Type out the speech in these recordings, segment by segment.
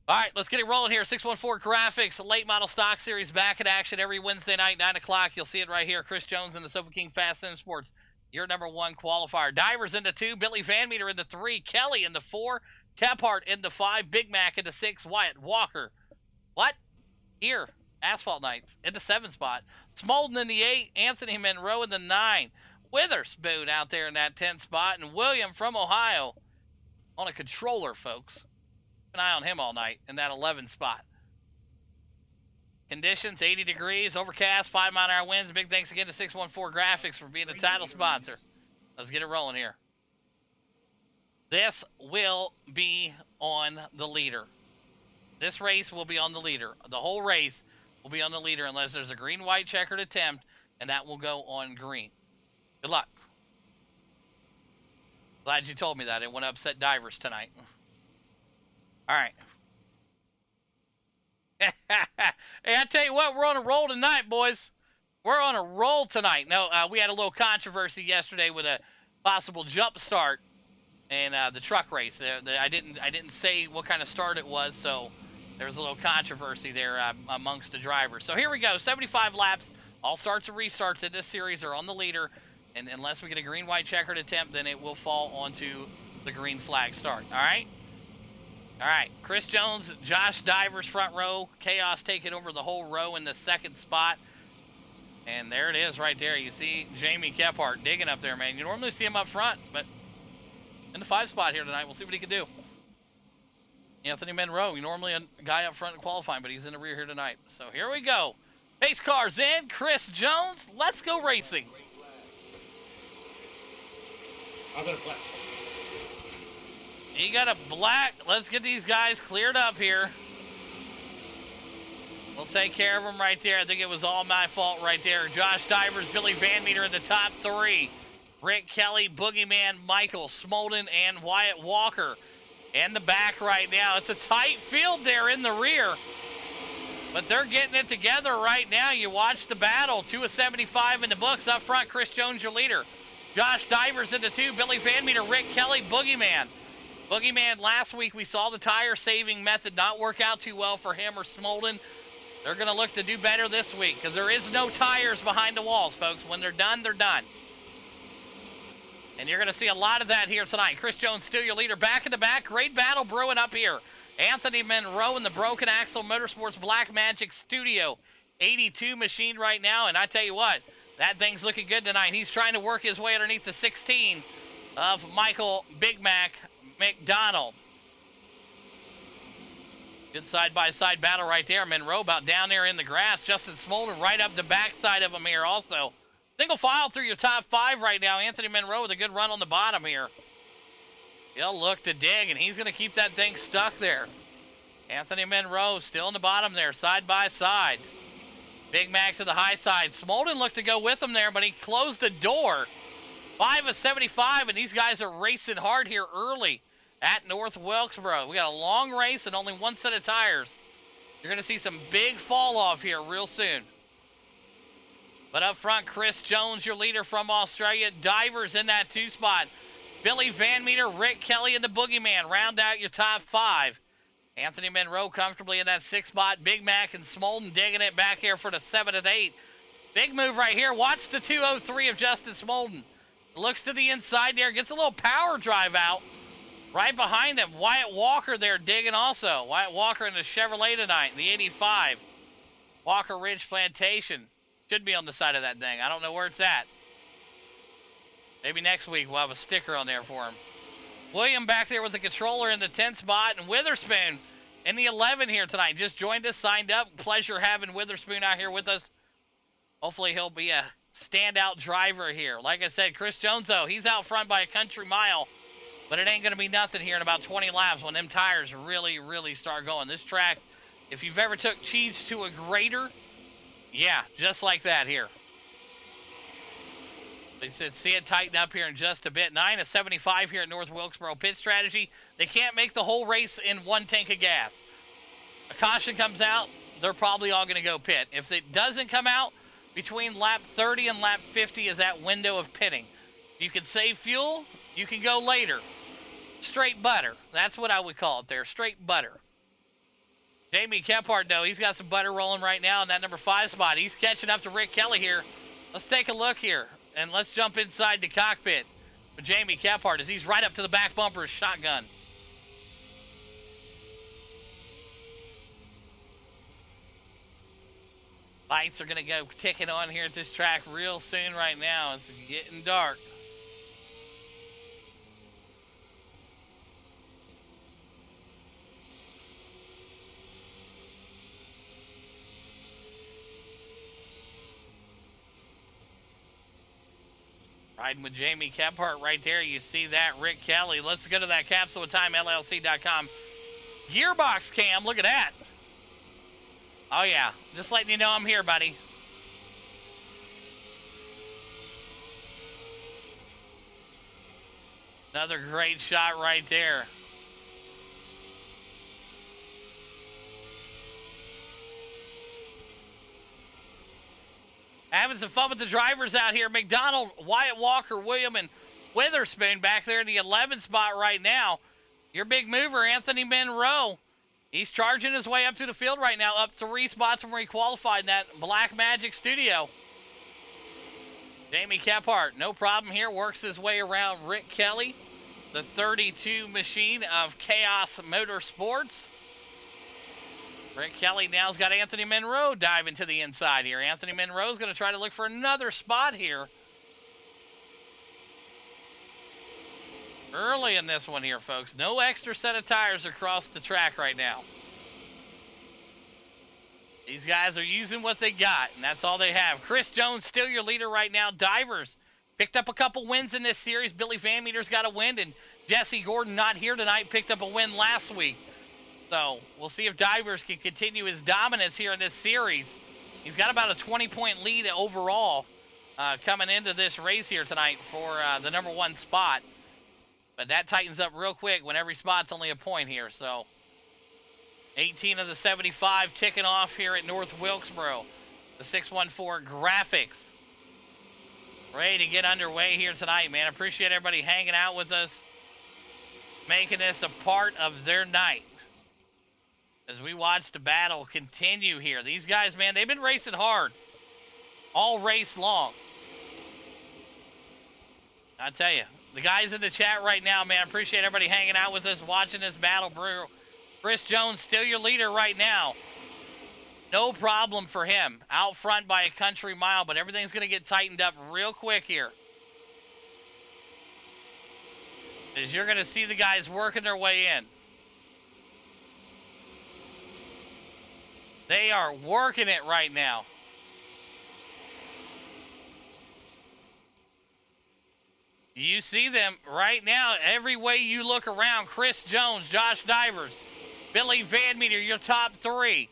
All right, let's get it rolling here. 614 Graphics, late model stock series back in action every Wednesday night, 9 o'clock. You'll see it right here. Chris Jones and the Sofa King Fast Sim Sports, your number one qualifier. Divers into 2, Billy Van Meter into 3, Kelly into 4, Kephart into 5, Big Mac into 6, Wyatt Walker. What? Here, Asphalt Nights into 7 spot. Smolden in the 8, Anthony Monroe in the 9, Witherspoon out there in that 10 spot, and William from Ohio on a controller, folks. An eye on him all night in that 11 spot. Conditions 80 degrees, overcast, 5-mile-an-hour winds. Big thanks again to 614 Graphics for being the title sponsor. Let's get it rolling here. This will be on the leader. This race will be on the leader. The whole race will be on the leader unless there's a green-white checkered attempt, and that will go on green. Good luck. Glad you told me that. It won't upset divers tonight. All right. Hey, I tell you what, we're on a roll tonight, boys. We're on a roll tonight. No, we had a little controversy yesterday with a possible jump start in the truck race. I didn't say what kind of start it was, so there was a little controversy there amongst the drivers. So here we go, 75 laps. All starts and restarts in this series are on the leader, and unless we get a green-white checkered attempt, then it will fall onto the green flag start. All right? All right, Chris Jones, Josh Divers front row. Chaos taking over the whole row in the second spot. And there it is right there. You see Jamie Kephart digging up there, man. You normally see him up front, but in the 5 spot here tonight. We'll see what he can do. Anthony Monroe, normally a guy up front in qualifying, but he's in the rear here tonight. So here we go. Pace cars in. Chris Jones, let's go racing. I'll go to black. You got a black. Let's get these guys cleared up here. We'll take care of them right there. I think it was all my fault right there. Josh Divers, Billy Van Meter in the top 3. Rick Kelly, Boogeyman, Michael Smolden, and Wyatt Walker in the back right now. It's a tight field there in the rear, but they're getting it together right now. You watch the battle. 2 of 75 in the books. Up front, Chris Jones, your leader. Josh Divers into 2. Billy Van Meter, Rick Kelly, Boogeyman. Boogeyman, last week we saw the tire saving method not work out too well for him or Smolden. They're going to look to do better this week because there is no tires behind the walls, folks. When they're done, they're done. And you're going to see a lot of that here tonight. Chris Jones still your leader. Back in the back, great battle brewing up here. Anthony Monroe in the Broken Axle Motorsports Black Magic Studio 82 machine right now. And I tell you what, that thing's looking good tonight. He's trying to work his way underneath the 16 of Michael Big Mac McDonald. Good side-by-side battle right there. Monroe about down there in the grass. Justin Smolden right up the backside of him here also. Single file through your top 5 right now. Anthony Monroe with a good run on the bottom here. He'll look to dig, and he's going to keep that thing stuck there. Anthony Monroe still in the bottom there, side-by-side. Big Mac to the high side. Smolden looked to go with him there, but he closed the door. 5 of 75, and these guys are racing hard here early at North Wilkesboro. We got a long race and only 1 set of tires. You're going to see some big fall off here real soon. But up front, Chris Jones, your leader from Australia. Divers in that 2 spot. Billy Van Meter, Rick Kelly, and the Boogeyman round out your top 5. Anthony Monroe comfortably in that 6 spot. Big Mac and Smolden digging it back here for the 7 and 8. Big move right here. Watch the 203 of Justin Smolden. Looks to the inside there. Gets a little power drive out. Right behind him, Wyatt Walker there digging also. Wyatt Walker in the Chevrolet tonight, the 85. Walker Ridge Plantation. Should be on the side of that thing. I don't know where it's at. Maybe next week we'll have a sticker on there for him. William back there with the controller in the 10 spot. And Witherspoon in the 11 here tonight. Just joined us, signed up. Pleasure having Witherspoon out here with us. Hopefully he'll be a standout driver here. Like I said, Chris Jones, though, he's out front by a country mile. But it ain't going to be nothing here in about 20 laps when them tires really, really start going. This track, if you've ever took cheese to a grater, yeah, just like that here. They said see it tighten up here in just a bit. 9 of 75 here at North Wilkesboro. Pit strategy, they can't make the whole race in 1 tank of gas. A caution comes out, they're probably all going to go pit. If it doesn't come out, between lap 30 and lap 50 is that window of pitting. You can save fuel, you can go later. Straight butter. That's what I would call it there, straight butter. Jamie Kephart, though, he's got some butter rolling right now in that number 5 spot. He's catching up to Rick Kelly here. Let's take a look here, and let's jump inside the cockpit with Jamie Kephart as he's right up to the back bumper of shotgun. Lights are going to go ticking on here at this track real soon right now. It's getting dark. Riding with Jamie Kephart right there. You see that, Rick Kelly. Let's go to that CapsuleOfTimeLLC.com gearbox cam. Look at that. Oh, yeah. Just letting you know I'm here, buddy. Another great shot right there. Having some fun with the drivers out here. McDonald, Wyatt Walker, William, and Witherspoon back there in the 11th spot right now. Your big mover, Anthony Monroe. He's charging his way up to the field right now, up 3 spots from where he qualified in that Black Magic Studio. Jamie Kephart, no problem here, works his way around Rick Kelly, the 32 machine of Chaos Motorsports. Rick Kelly now's got Anthony Monroe diving to the inside here. Anthony Monroe's going to try to look for another spot here. Early in this one here, folks. No extra set of tires across the track right now. These guys are using what they got, and that's all they have. Chris Jones still your leader right now. Divers picked up a couple wins in this series. Billy Van Meter's got a win, and Jesse Gordon, not here tonight, picked up a win last week. So we'll see if Divers can continue his dominance here in this series. He's got about a 20-point lead overall coming into this race here tonight for the number 1 spot. But that tightens up real quick when every spot's only a point here. So 18 of the 75 ticking off here at North Wilkesboro. The 614 Graphics ready to get underway here tonight, man. Appreciate everybody hanging out with us, making this a part of their night as we watch the battle continue here. These guys, man, they've been racing hard all race long. I tell you, the guys in the chat right now, man, appreciate everybody hanging out with us, watching this battle brew. Chris Jones, still your leader right now. No problem for him. Out front by a country mile, but everything's going to get tightened up real quick here, as you're going to see the guys working their way in. They are working it right now. You see them right now every way you look around. Chris Jones, Josh Divers, Billy Van Meter, your top 3.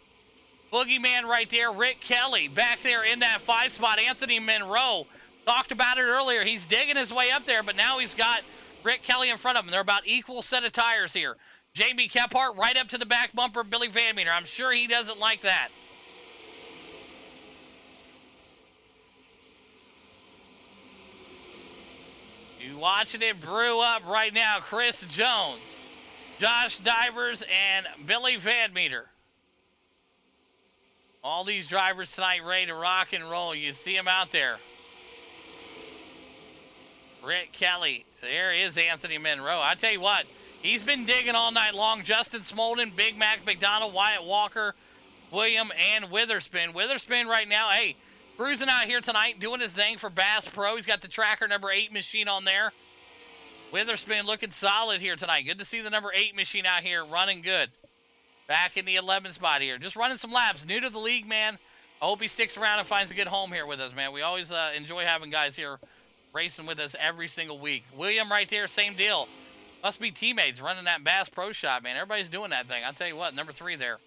Boogeyman right there, Rick Kelly back there in that 5 spot. Anthony Monroe, talked about it earlier. He's digging his way up there, but now he's got Rick Kelly in front of him. They're about equal set of tires here. Jamie Kephart right up to the back bumper of Billy Van Meter. I'm sure he doesn't like that. You watching it brew up right now. Chris Jones, Josh Divers, and Billy Van Meter. All these drivers tonight ready to rock and roll. You see them out there. Rick Kelly. There is Anthony Monroe. I tell you what, he's been digging all night long. Justin Smolden, Big Mac McDonald, Wyatt Walker, William, and Witherspoon. Witherspoon right now, hey, cruising out here tonight, doing his thing for Bass Pro. He's got the tracker number 8 machine on there. Witherspoon looking solid here tonight. Good to see the number 8 machine out here running good. Back in the 11th spot here. Just running some laps. New to the league, man. I hope he sticks around and finds a good home here with us, man. We always enjoy having guys here racing with us every single week. William right there, same deal. Must be teammates running that Bass Pro Shop, man. Everybody's doing that thing. I'll tell you what, number 3 there.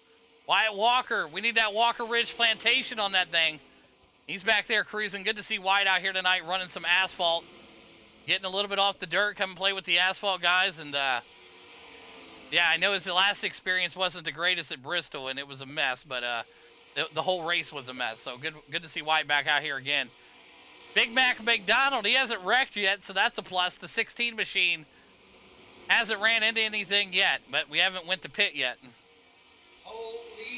Wyatt Walker. We need that Walker Ridge Plantation on that thing. He's back there cruising. Good to see Wyatt out here tonight running some asphalt. Getting a little bit off the dirt. Come and play with the asphalt guys. And, yeah, I know his last experience wasn't the greatest at Bristol, and it was a mess. But the whole race was a mess. So good to see Wyatt back out here again. Big Mac McDonald, he hasn't wrecked yet, so that's a plus. The 16 machine hasn't ran into anything yet, but we haven't went to pit yet. Holy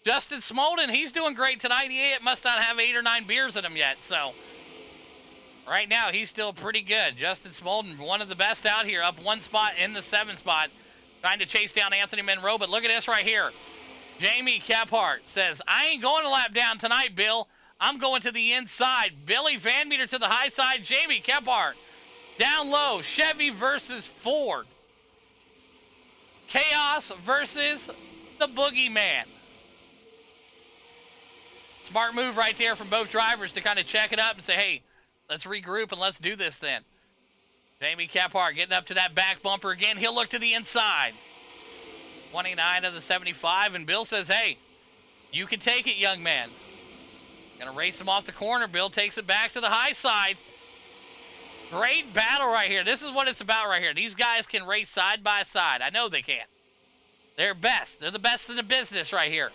Justin Smolden, he's doing great tonight. He must not have 8 or 9 beers in him yet, so right now he's still pretty good. Justin Smolden, one of the best out here, up 1 spot in the 7th spot, trying to chase down Anthony Monroe. But look at this right here. Jamie Kephart says, I ain't going to lap down tonight, Bill. I'm going to the inside. Billy Van Meter to the high side. Jamie Kephart down low. Chevy versus Ford. Chaos versus the Boogeyman. Smart move right there from both drivers to kind of check it up and say, hey, let's regroup and let's do this then. Jamie Kephart getting up to that back bumper again. He'll look to the inside. 29 of the 75, and Bill says, hey, you can take it, young man. Gonna race him off the corner. Bill takes it back to the high side. Great battle right here. This is what it's about right here. These guys can race side by side. I know they can. They're best. They're the best in the business right here.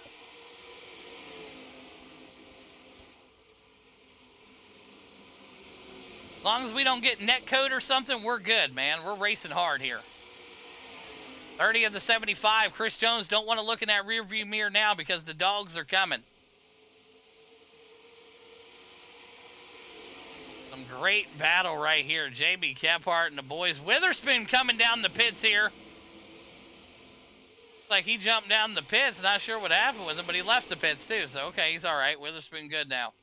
As long as we don't get net code or something, we're good, man. We're racing hard here. 30 of the 75. Chris Jones don't want to look in that rear view mirror now because the dogs are coming. Some great battle right here. JB Kephart and the boys. Witherspoon coming down the pits here. Like he jumped down the pits. Not sure what happened with him, but he left the pits too. So, okay, he's all right. Witherspoon good now.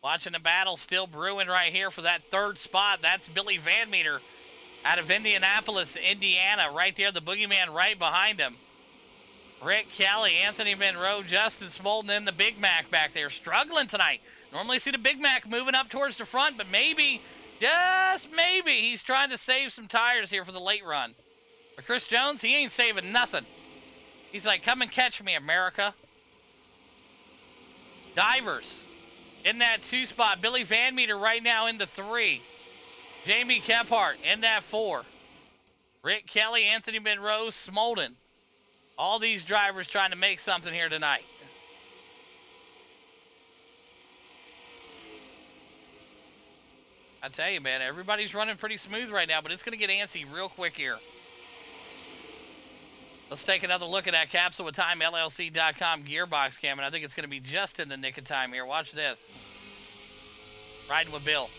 Watching the battle still brewing right here for that 3rd spot. That's Billy Van Meter out of Indianapolis, Indiana. Right there, the Boogeyman right behind him. Rick Kelly, Anthony Monroe, Justin Smolden, and the Big Mac back there. Struggling tonight. Normally see the Big Mac moving up towards the front, but maybe, just maybe, he's trying to save some tires here for the late run. But Chris Jones, he ain't saving nothing. He's like, come and catch me, America. Divers in that 2 spot. Billy Van Meter right now into 3. Jamie Kephart in that 4. Rick Kelly, Anthony Monroe, Smolden. All these drivers trying to make something here tonight. I tell you, man, everybody's running pretty smooth right now, but it's going to get antsy real quick here. Let's take another look at that Capsule with Time LLC.com gearbox cam, and I think it's going to be just in the nick of time here. Watch this. Riding with Bill.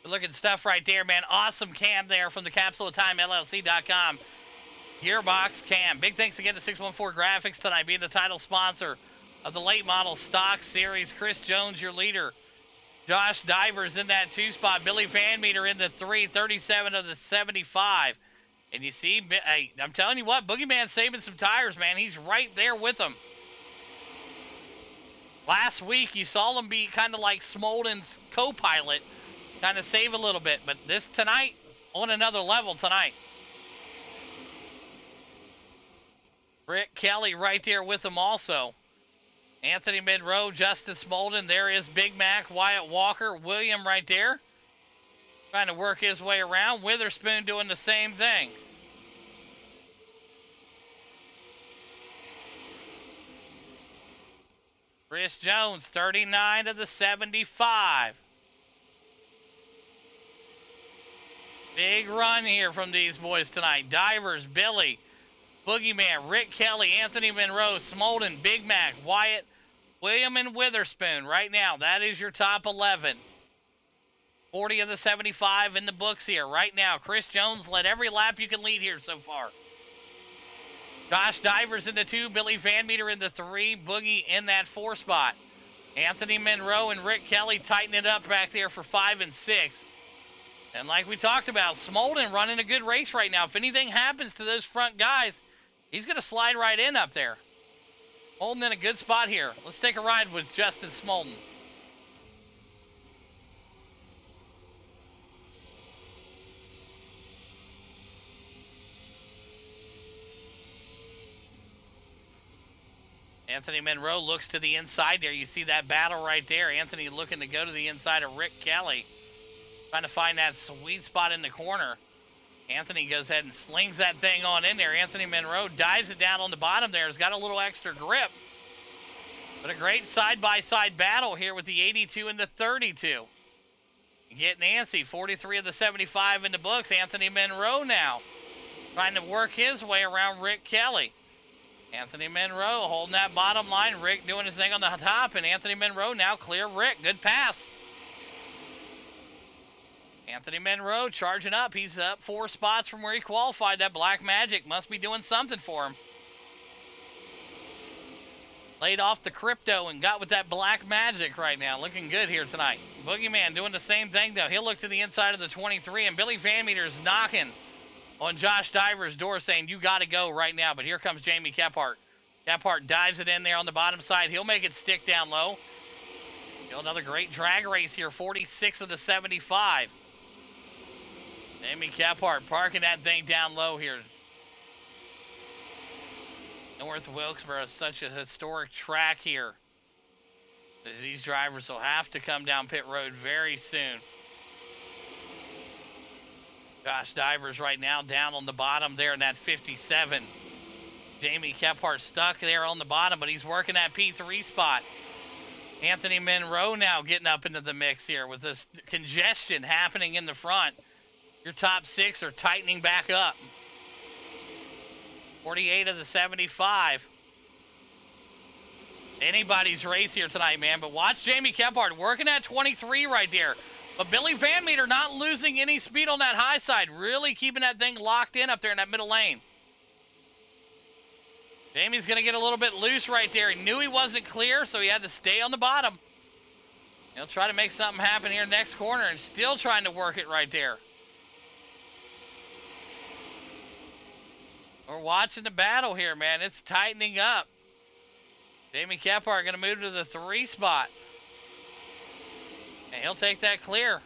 Looking stuff right there, man. Awesome cam there from the Capsule of Time LLC.com gearbox cam. Big thanks again to 614 Graphics tonight, being the title sponsor of the late model stock series. Chris Jones, your leader. Josh Divers in that 2 spot. Billy Van Meter in the 3. 37 of the 75. And you see, hey, I'm telling you what, Boogeyman's saving some tires, man. He's right there with them. Last week, you saw him be kind of like Smolden's co-pilot. Kind of save a little bit, but this tonight, on another level tonight. Rick Kelly right there with him also. Anthony Monroe, Justin Smolden. There is Big Mac, Wyatt Walker, William right there. Trying to work his way around. Witherspoon doing the same thing. Chris Jones, 39 of the 75. Big run here from these boys tonight. Divers, Billy, Boogeyman, Rick Kelly, Anthony Monroe, Smolden, Big Mac, Wyatt, William, and Witherspoon. Right now, that is your top 11. 40 of the 75 in the books here. Right now, Chris Jones led every lap you can lead here so far. Josh Divers in the 2, Billy Van Meter in the 3, Boogie in that 4 spot. Anthony Monroe and Rick Kelly tightening it up back there for 5 and 6. And like we talked about, Smolden running a good race right now. If anything happens to those front guys, he's going to slide right in up there. Smolden in a good spot here. Let's take a ride with Justin Smolden. Anthony Monroe looks to the inside there. You see that battle right there. Anthony looking to go to the inside of Rick Kelly. Trying to find that sweet spot in the corner. Anthony goes ahead and slings that thing on in there. Anthony Monroe dives it down on the bottom there. Has got a little extra grip. But a great side-by-side battle here with the 82 and the 32. You get Nancy, 43 of the 75 in the books. Anthony Monroe now trying to work his way around Rick Kelly. Anthony Monroe holding that bottom line. Rick doing his thing on the top, and Anthony Monroe now clear Rick. Good pass. Anthony Monroe charging up. He's up 4 spots from where he qualified. That Black Magic must be doing something for him. Laid off the crypto and got with that Black Magic right now. Looking good here tonight. Boogeyman doing the same thing, though. He'll look to the inside of the 23, and Billy Van Meter's knocking on Josh Diver's door saying, you got to go right now. But here comes Jamie Kephart. Kephart dives it in there on the bottom side. He'll make it stick down low. Another great drag race here, 46 of the 75. Jamie Kephart parking that thing down low here. North Wilkesboro is such a historic track here. These drivers will have to come down pit road very soon. Josh Divers right now down on the bottom there in that 57. Jamie Kephart stuck there on the bottom, but he's working that P3 spot. Anthony Monroe now getting up into the mix here with this congestion happening in the front. Your top 6 are tightening back up. 48 of the 75. Anybody's race here tonight, man. But watch Jamie Kephart working that 23 right there. But Billy Van Meter not losing any speed on that high side. Really keeping that thing locked in up there in that middle lane. Jamie's going to get a little bit loose right there. He knew he wasn't clear, so he had to stay on the bottom. He'll try to make something happen here next corner and still trying to work it right there. We're watching the battle here, man. It's tightening up. Jamie Kephart going to move to the 3 spot. And he'll take that clear.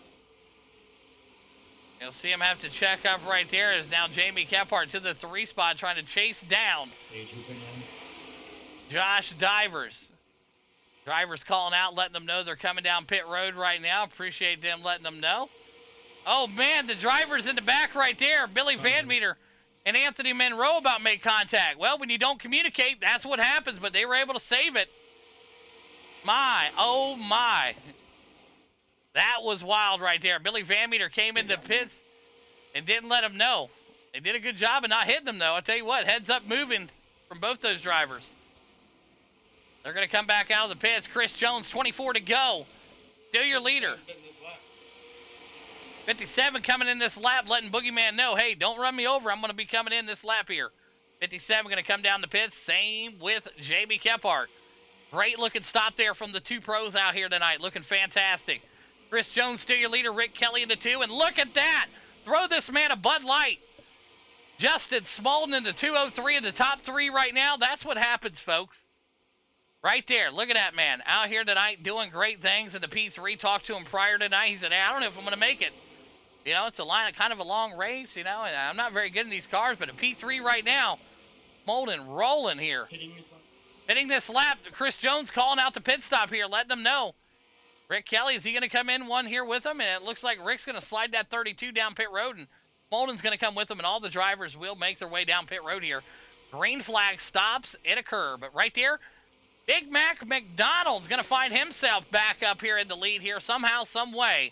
You'll see him have to check up right there as now Jamie Kephart to the 3 spot trying to chase down Josh Divers. Drivers calling out, letting them know they're coming down pit road right now. Appreciate them letting them know. Oh, man, the driver's in the back right there. Billy Van Meter and Anthony Monroe about to make contact. Well, when you don't communicate, that's what happens, but they were able to save it. My, oh my. That was wild right there. Billy Van Meter came into pits and didn't let him know. They did a good job of not hitting him, though. I'll tell you what, heads up moving from both those drivers. They're going to come back out of the pits. Chris Jones, 24 to go. Still your leader. 57 coming in this lap, letting Boogeyman know, hey, don't run me over. I'm going to be coming in this lap here. 57 going to come down the pits. Same with Jamie Kephart. Great looking stop there from the 2 pros out here tonight. Looking fantastic. Chris Jones still your leader. Rick Kelly in the 2. And look at that. Throw this man a Bud Light. Justin Smolden in the 203 in the top 3 right now. That's what happens, folks. Right there. Look at that man. Out here tonight doing great things in the P3. Talked to him prior tonight. He said, hey, I don't know if I'm going to make it. You know, it's kind of a long race, you know, and I'm not very good in these cars, but a P3 right now, Molden rolling here. Hitting this lap, Chris Jones calling out the pit stop here, letting them know. Rick Kelly, is he going to come in one here with him? And it looks like Rick's going to slide that 32 down pit road, and Molden's going to come with him, and all the drivers will make their way down pit road here. Green flag stops at a curb, but right there, Big Mac McDonald's going to find himself back up here in the lead here somehow, some way.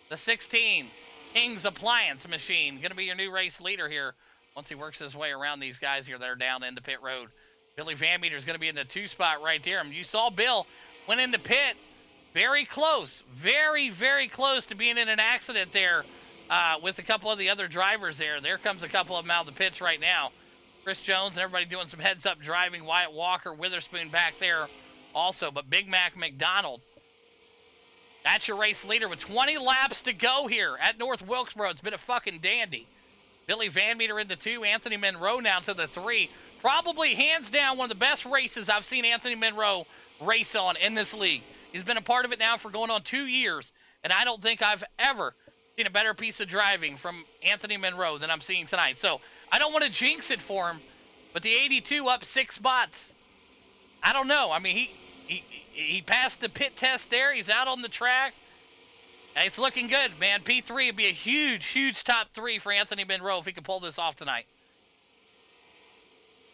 The 16. King's Appliance Machine, going to be your new race leader here once he works his way around these guys here that are down into pit road. Billy Van Meter is going to be in the 2 spot right there. You saw Bill went into pit very close, very, very close to being in an accident there with a couple of the other drivers there. There comes a couple of them out of the pits right now. Chris Jones and everybody doing some heads-up driving. Wyatt Walker, Witherspoon back there also. But Big Mac McDonald, that's your race leader with 20 laps to go here at North Wilkesboro. It's been a fucking dandy. Billy Van Meter in the 2, Anthony Monroe now to the 3. Probably hands down one of the best races I've seen Anthony Monroe race on in this league. He's been a part of it now for going on 2 years, and I don't think I've ever seen a better piece of driving from Anthony Monroe than I'm seeing tonight. So I don't want to jinx it for him, but the 82 up 6 spots. I don't know. I mean, he passed the pit test there. He's out on the track. It's looking good, man. P3 would be a huge top 3 for Anthony Monroe if he could pull this off tonight.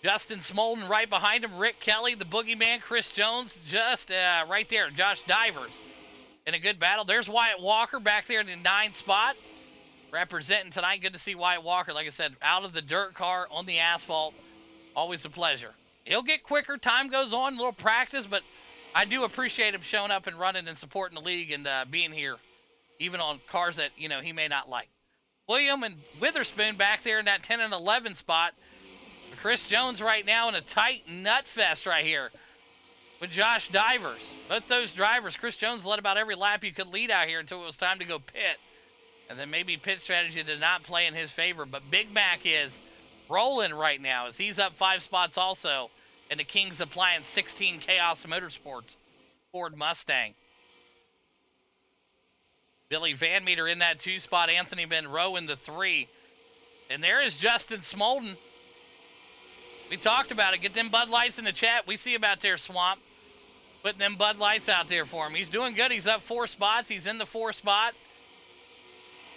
Justin Smolden right behind him. Rick Kelly, the boogeyman. Chris Jones just right there. Josh Divers in a good battle. There's Wyatt Walker back there in the 9th spot. Representing tonight. Good to see Wyatt Walker, like I said, out of the dirt car on the asphalt. Always a pleasure. He'll get quicker. Time goes on. A little practice, but I do appreciate him showing up and running and supporting the league and being here, even on cars that, you know, he may not like. William and Witherspoon back there in that 10 and 11 spot. Chris Jones right now in a tight nut fest right here with Josh Divers. Both those drivers, Chris Jones led about every lap you could lead out here until it was time to go pit. And then maybe pit strategy did not play in his favor. But Big Mac is rolling right now as he's up 5 spots also. And the Kings applying 16 Chaos Motorsports Ford Mustang. Billy Van Meter in that 2 spot. Anthony Monroe in the 3. And there is Justin Smolden. We talked about it. Get them Bud Lights in the chat. We see him out there, Swamp. Putting them Bud Lights out there for him. He's doing good. He's up 4 spots. He's in the 4 spot.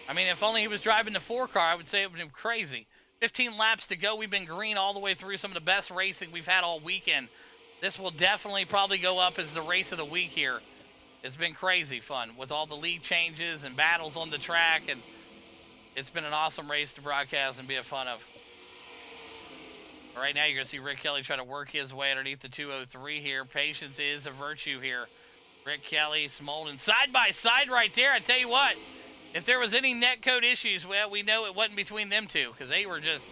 I mean, if only he was driving the 4 car, I would say it would be crazy. 15 laps to go. We've been green all the way through some of the best racing we've had all weekend. This will definitely probably go up as the race of the week here. It's been crazy fun with all the lead changes and battles on the track, and it's been an awesome race to broadcast and be a fun of. Right now, you're going to see Rick Kelly try to work his way underneath the 203 here. Patience is a virtue here. Rick Kelly, Smolden, side by side right there. I tell you what, if there was any netcode issues, well, we know it wasn't between them two because they were just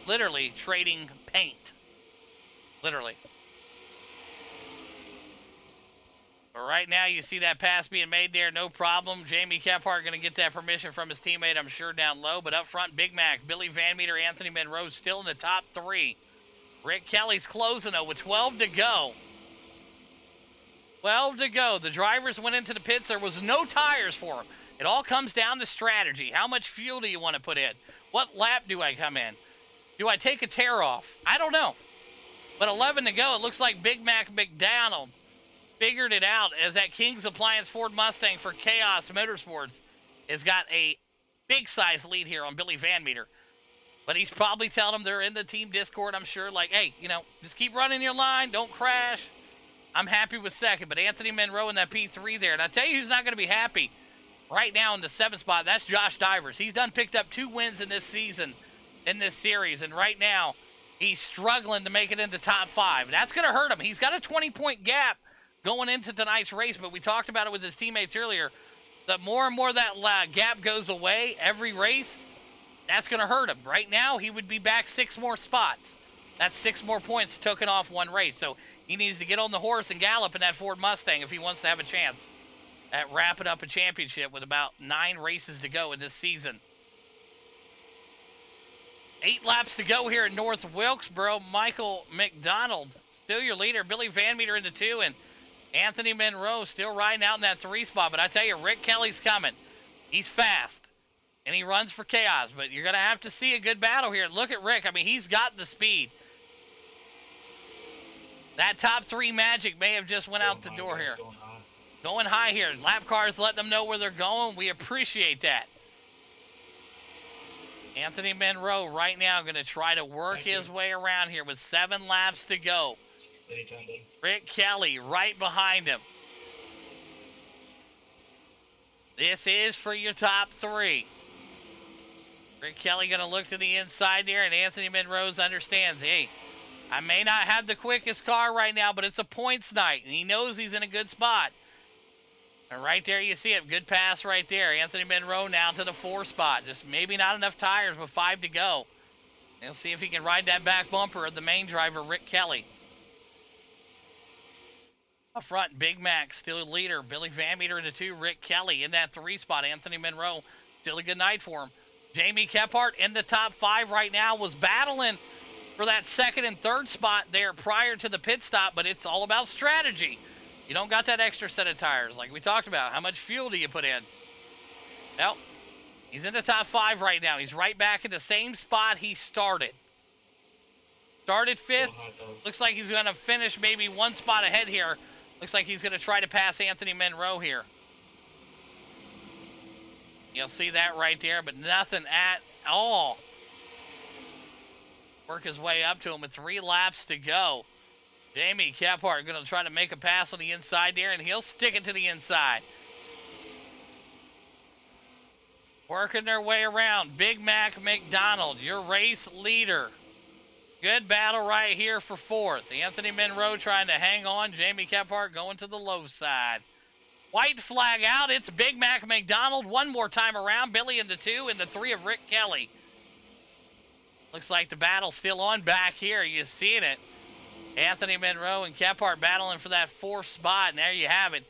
literally trading paint. Literally. But right now, you see that pass being made there, no problem. Jamie Kephart going to get that permission from his teammate, I'm sure, down low. But up front, Big Mac, Billy Van Meter, Anthony Monroe still in the top 3. Rick Kelly's closing, though, with 12 to go. 12 to go. The drivers went into the pits. There was no tires for them. It all comes down to strategy. How much fuel do you want to put in? What lap do I come in? Do I take a tear off? I don't know. But 11 to go. It looks like Big Mac McDonald figured it out as that King's Appliance Ford Mustang for Chaos Motorsports has got a big size lead here on Billy Van Meter. But he's probably telling them they're in the team Discord, I'm sure, like, hey, you know, just keep running your line. Don't crash. I'm happy with second. But Anthony Monroe in that P3 there. And I tell you who's not going to be happy right now in the 7th spot. That's Josh Divers. He's done picked up 2 wins in this season, in this series. And right now, he's struggling to make it into top 5. That's going to hurt him. He's got a 20-point gap going into tonight's race. But we talked about it with his teammates earlier. The more and more that gap goes away every race, that's going to hurt him. Right now, he would be back 6 more spots. That's 6 more points taken off one race. So he needs to get on the horse and gallop in that Ford Mustang if he wants to have a chance at wrapping up a championship with about 9 races to go in this season. 8 laps to go here at North Wilkesboro. Michael McDonald, still your leader. Billy Van Meter in the 2, and Anthony Monroe still riding out in that 3 spot. But I tell you, Rick Kelly's coming. He's fast, and he runs for Chaos. But you're going to have to see a good battle here. Look at Rick. I mean, he's got the speed. That top 3 magic may have just went out the door here. Going high here. Lap cars letting them know where they're going. We appreciate that. Anthony Monroe right now going to try to work his way around here with 7 laps to go. Rick Kelly right behind him. This is for your top 3. Rick Kelly going to look to the inside there, and Anthony Monroe understands, hey, I may not have the quickest car right now, but it's a points night, and he knows he's in a good spot. And right there you see it. Good pass right there. Anthony Monroe now to the 4 spot. Just maybe not enough tires with 5 to go. We'll see if he can ride that back bumper of the main driver, Rick Kelly. Up front, Big Mac still leader. Billy Van Meter in the 2. Rick Kelly in that 3 spot. Anthony Monroe, still a good night for him. Jamie Kephart in the top 5 right now. Was battling for that 2nd and 3rd spot there prior to the pit stop, but it's all about strategy. You don't got that extra set of tires like we talked about. How much fuel do you put in? Well, he's in the top 5 right now. He's right back in the same spot he started. Started Go 5th. hot dog. Looks like he's going to finish maybe one spot ahead here. Looks like he's going to try to pass Anthony Monroe here. You'll see that right there, but nothing at all. Work his way up to him with 3 laps to go. Jamie Kephart going to try to make a pass on the inside there, and he'll stick it to the inside. Working their way around. Big Mac McDonald, your race leader. Good battle right here for 4th. Anthony Monroe trying to hang on. Jamie Kephart going to the low side. White flag out. It's Big Mac McDonald one more time around. Billy in the 2 and the 3 of Rick Kelly. Looks like the battle's still on back here. You're seeing it. Anthony Monroe and Kephart battling for that 4th spot, and there you have it.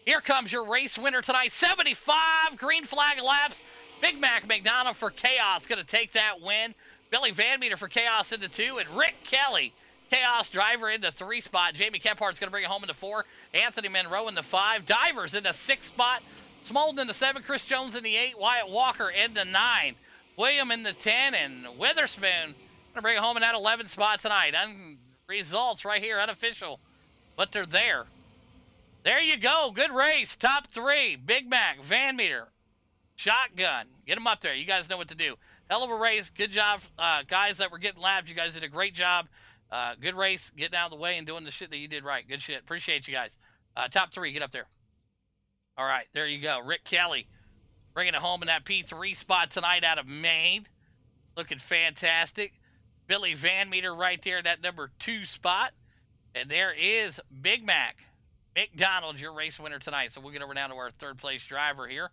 Here comes your race winner tonight. 75 green flag laps. Big Mac McDonald for Chaos going to take that win. Billy Van Meter for Chaos into 2, and Rick Kelly, Chaos driver, into 3 spot. Jamie Kephart's going to bring it home into 4. Anthony Monroe in the 5. Divers in the 6 spot. Smolden in the 7. Chris Jones in the 8. Wyatt Walker in the 9. William in the 10, and Witherspoon going to bring it home in that 11 spot tonight. Results right here, unofficial, but they're there. There you go. Good race. Top 3. Big Mac, Van Meter, Shotgun. Get them up there. You guys know what to do. Hell of a race. Good job, guys that were getting lapped. You guys did a great job. Good race, getting out of the way and doing the shit that you did right. Good shit. Appreciate you guys. Top 3, get up there. All right, there you go. Rick Kelly bringing it home in that P3 spot tonight out of Maine. Looking fantastic. Billy Van Meter right there, that number 2 spot. And there is Big Mac McDonald, your race winner tonight. So we'll get over down to our 3rd place driver here.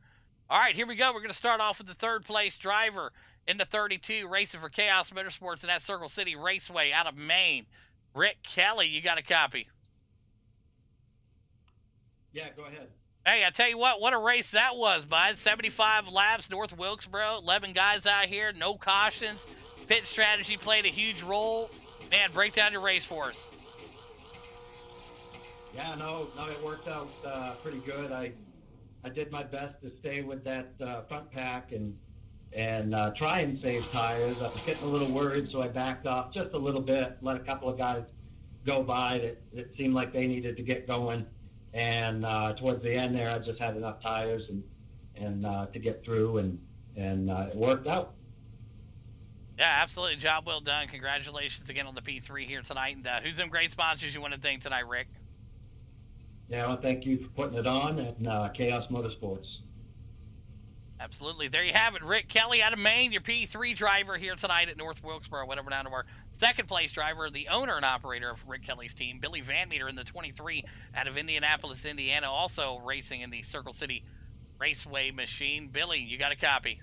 All right, here we go. We're going to start off with the 3rd place driver in the 32, racing for Chaos Motorsports in that Circle City Raceway out of Maine. Rick Kelly, you got a copy? Yeah, go ahead. Hey, I tell you what a race that was, bud. 75 laps, North Wilkesboro, 11 guys out here, no cautions. Pit strategy played a huge role. Man, break down your race for us. Yeah, no, it worked out pretty good. I did my best to stay with that front pack and try and save tires. I was getting a little worried, so I backed off just a little bit, let a couple of guys go by that seemed like they needed to get going. And towards the end there, I just had enough tires and to get through, and it worked out. Yeah, absolutely. Job well done. Congratulations again on the P3 here tonight. And who's some great sponsors you want to thank tonight, Rick? Yeah, well, thank you for putting it on at Chaos Motorsports. Absolutely. There you have it. Rick Kelly out of Maine, your P3 driver here tonight at North Wilkesboro. Whatever down to our 2nd place driver, the owner and operator of Rick Kelly's team, Billy Van Meter in the 23 out of Indianapolis, Indiana, also racing in the Circle City Raceway machine. Billy, you got a copy?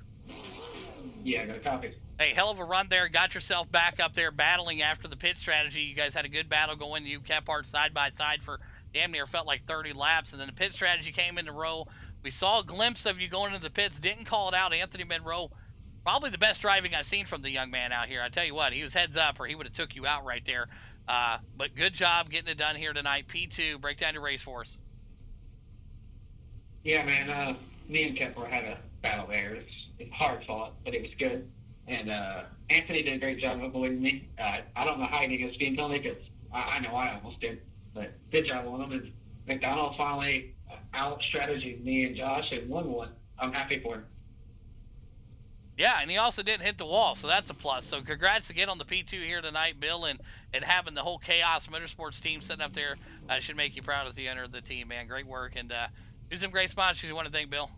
Yeah, I got a copy. Hey, hell of a run there. Got yourself back up there battling after the pit strategy. You guys had a good battle going. You Kephart side by side for damn near felt like 30 laps, and then the pit strategy came into row. We saw a glimpse of you going into the pits. Didn't call it out. Anthony Monroe, probably the best driving I've seen from the young man out here. I tell you what, he was heads up, or he would have took you out right there. But good job getting it done here tonight. P2, break down your race for us. Yeah, man. Me and Kepler had a battle there. It's hard fought, but it was good. And Anthony did a great job of avoiding me. I don't know how he did his speed penalty, because I know I almost did. But good job on him. And McDonald finally out-strategied me and Josh and won one. I'm happy for him. Yeah, and he also didn't hit the wall, so that's a plus. So congrats again on the P2 here tonight, Bill, and having the whole Chaos Motorsports team sitting up there should make you proud as the owner of the team, man. Great work, and do some great sponsors you want to thank, Bill.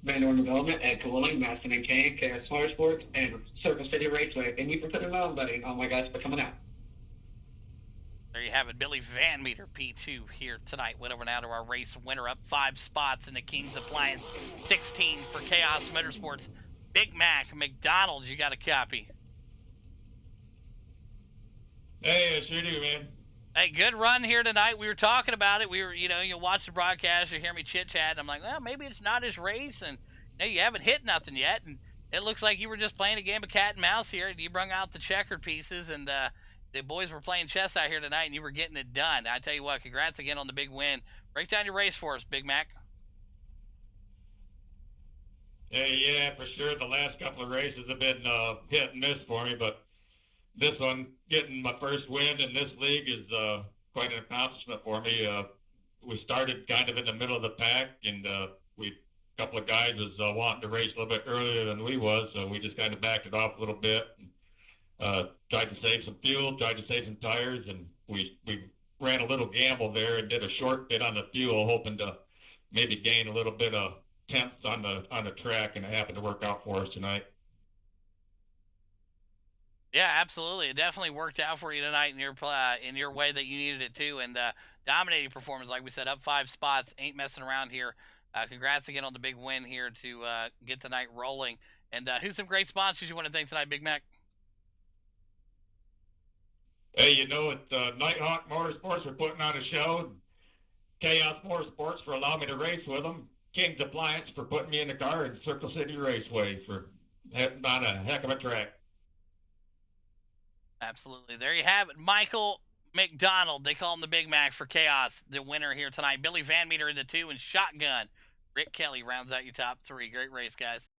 Van Dorn Development, Ed Cooling, Madison and Kane, Chaos Motorsports, and Circle City Raceway. Thank you for putting it on, buddy. Oh my gosh, for coming out. There you have it, Billy Van Meter, P2 here tonight. Went over now to our race winner, up 5 spots in the King's Appliance, 16 for Chaos Motorsports. Big Mac McDonald, you got a copy? Hey, I sure do, man. Hey, good run here tonight. We were talking about it. We were, you watch the broadcast, you hear me chit-chat. I'm like, well, maybe it's not his race, and you haven't hit nothing yet. And it looks like you were just playing a game of cat and mouse here, and you brung out the checkered pieces, and the boys were playing chess out here tonight, and you were getting it done. I tell you what, congrats again on the big win. Break down your race for us, Big Mac. Hey, yeah, for sure. The last couple of races have been hit and miss for me, but this one, getting my first win in this league is quite an accomplishment for me. We started kind of in the middle of the pack, and a couple of guys was wanting to race a little bit earlier than we was, so we just kind of backed it off a little bit. Tried to save some fuel, tried to save some tires, and we ran a little gamble there and did a short bit on the fuel, hoping to maybe gain a little bit of tenths on the track, and it happened to work out for us tonight. Yeah, absolutely. It definitely worked out for you tonight in your way that you needed it to, and dominating performance, like we said, up 5 spots, ain't messing around here. Congrats again on the big win here to get tonight rolling. And who's some great sponsors you want to thank tonight, Big Mac? Hey, at Nighthawk Motorsports for putting on a show, Chaos Motorsports for allowing me to race with them, King's Appliance for putting me in the car, and Circle City Raceway for heading on a heck of a track. Absolutely. There you have it. Michael McDonald, they call him the Big Mac for Chaos, the winner here tonight. Billy Van Meter in the 2, and Shotgun. Rick Kelly rounds out your top 3. Great race, guys.